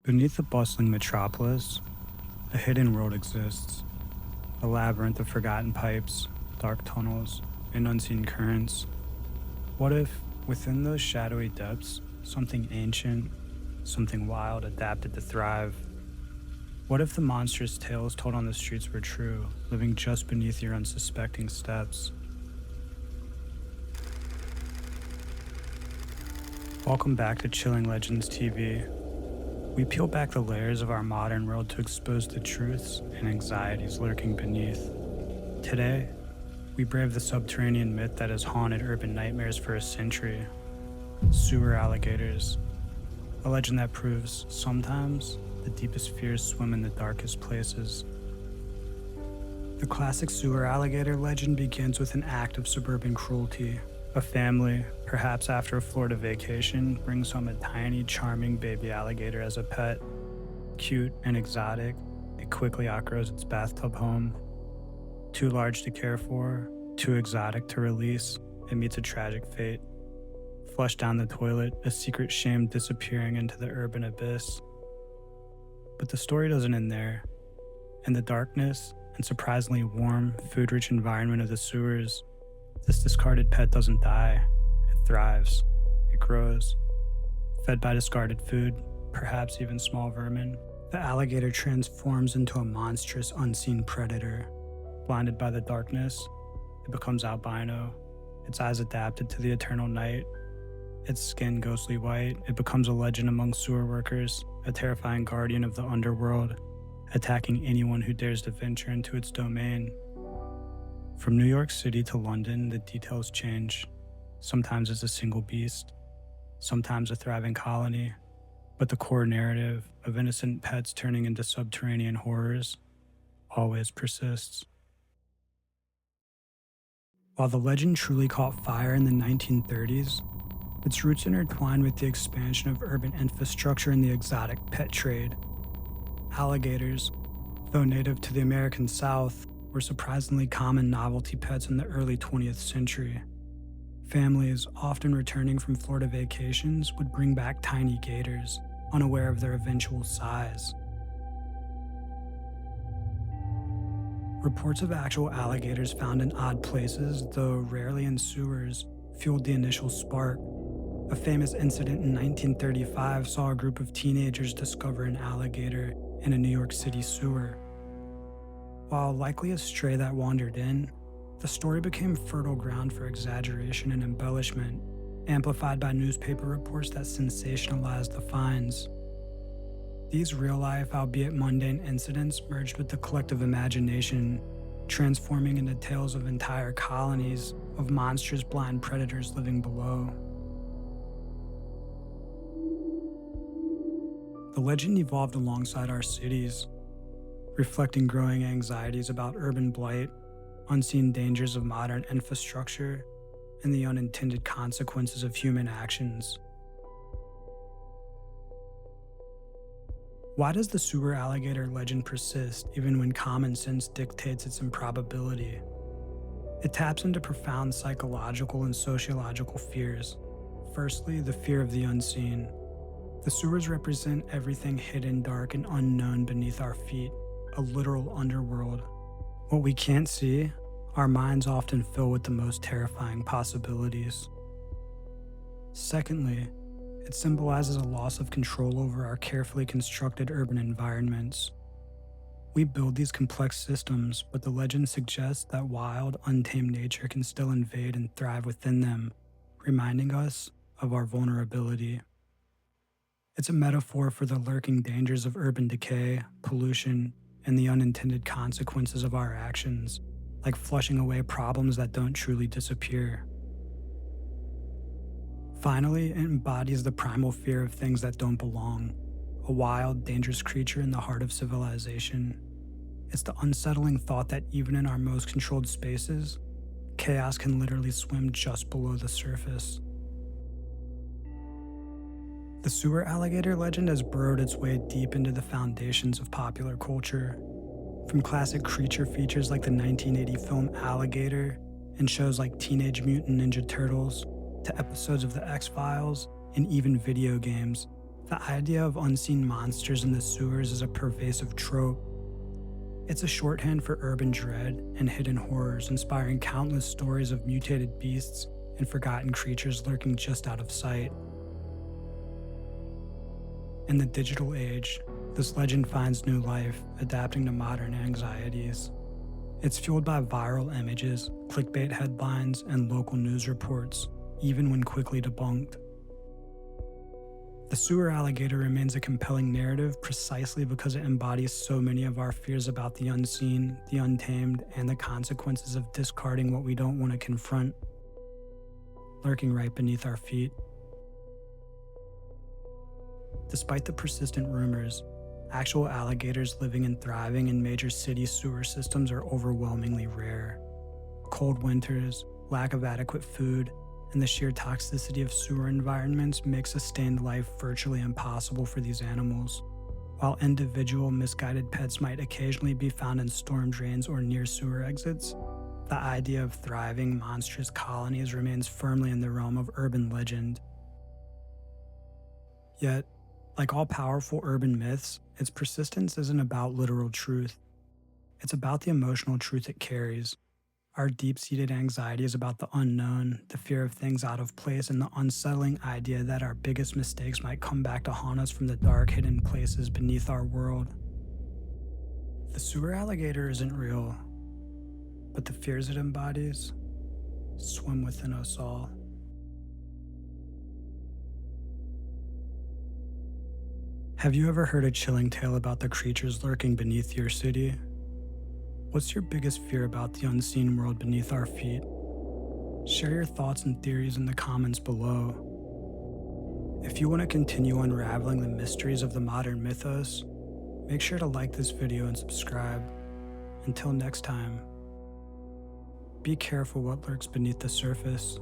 Beneath the bustling metropolis, a hidden world exists, a labyrinth of forgotten pipes, dark tunnels, and unseen currents. What if, within those shadowy depths, something ancient, something wild adapted to thrive? What if the monstrous tales told on the streets were true, living just beneath your unsuspecting steps? Welcome back to Chilling Legends TV. We peel back the layers of our modern world to expose the truths and anxieties lurking beneath. Today, we brave the subterranean myth that has haunted urban nightmares for a century. Sewer alligators. A legend that proves, sometimes, the deepest fears swim in the darkest places. The classic sewer alligator legend begins with an act of suburban cruelty. A family, perhaps after a Florida vacation, brings home a tiny, charming baby alligator as a pet. Cute and exotic, it quickly outgrows its bathtub home. Too large to care for, too exotic to release, it meets a tragic fate. Flushed down the toilet, a secret shame disappearing into the urban abyss. But the story doesn't end there. In the darkness and surprisingly warm, food-rich environment of the sewers, this discarded pet doesn't die, it thrives, it grows. Fed by discarded food, perhaps even small vermin, the alligator transforms into a monstrous unseen predator. Blinded by the darkness, it becomes albino, its eyes adapted to the eternal night, its skin ghostly white. It becomes a legend among sewer workers, a terrifying guardian of the underworld, attacking anyone who dares to venture into its domain. From New York City to London, the details change. Sometimes it's a single beast, sometimes a thriving colony, but the core narrative of innocent pets turning into subterranean horrors always persists. While the legend truly caught fire in the 1930s, its roots intertwine with the expansion of urban infrastructure and the exotic pet trade. Alligators, though native to the American South, were surprisingly common novelty pets in the early 20th century. Families, often returning from Florida vacations, would bring back tiny gators, unaware of their eventual size. Reports of actual alligators found in odd places, though rarely in sewers, fueled the initial spark. A famous incident in 1935 saw a group of teenagers discover an alligator in a New York City sewer. While likely a stray that wandered in, the story became fertile ground for exaggeration and embellishment, amplified by newspaper reports that sensationalized the finds. These real-life, albeit mundane incidents merged with the collective imagination, transforming into tales of entire colonies of monstrous blind predators living below. The legend evolved alongside our cities, reflecting growing anxieties about urban blight, unseen dangers of modern infrastructure, and the unintended consequences of human actions. Why does the sewer alligator legend persist even when common sense dictates its improbability? It taps into profound psychological and sociological fears. Firstly, the fear of the unseen. The sewers represent everything hidden, dark, and unknown beneath our feet, a literal underworld. What we can't see, our minds often fill with the most terrifying possibilities. Secondly, it symbolizes a loss of control over our carefully constructed urban environments. We build these complex systems, but the legend suggests that wild, untamed nature can still invade and thrive within them, reminding us of our vulnerability. It's a metaphor for the lurking dangers of urban decay, pollution, and the unintended consequences of our actions, like flushing away problems that don't truly disappear. Finally, it embodies the primal fear of things that don't belong, a wild, dangerous creature in the heart of civilization. It's the unsettling thought that even in our most controlled spaces, chaos can literally swim just below the surface. The sewer alligator legend has burrowed its way deep into the foundations of popular culture. From classic creature features like the 1980 film Alligator and shows like Teenage Mutant Ninja Turtles to episodes of The X-Files and even video games, The idea of unseen monsters in the sewers is a pervasive trope. It's a shorthand for urban dread and hidden horrors, inspiring countless stories of mutated beasts and forgotten creatures lurking just out of sight. In the digital age, this legend finds new life, adapting to modern anxieties. It's fueled by viral images, clickbait headlines, and local news reports, even when quickly debunked. The sewer alligator remains a compelling narrative precisely because it embodies so many of our fears about the unseen, the untamed, and the consequences of discarding what we don't want to confront, lurking right beneath our feet. Despite the persistent rumors, actual alligators living and thriving in major city sewer systems are overwhelmingly rare. Cold winters, lack of adequate food, and the sheer toxicity of sewer environments make sustained life virtually impossible for these animals. While individual misguided pets might occasionally be found in storm drains or near sewer exits, the idea of thriving, monstrous colonies remains firmly in the realm of urban legend. Yet, like all powerful urban myths, its persistence isn't about literal truth. It's about the emotional truth it carries. Our deep-seated anxiety is about the unknown, the fear of things out of place, and the unsettling idea that our biggest mistakes might come back to haunt us from the dark, hidden places beneath our world. The sewer alligator isn't real, but the fears it embodies swim within us all. Have you ever heard a chilling tale about the creatures lurking beneath your city? What's your biggest fear about the unseen world beneath our feet? Share your thoughts and theories in the comments below. If you want to continue unraveling the mysteries of the modern mythos, make sure to like this video and subscribe. Until next time, be careful what lurks beneath the surface.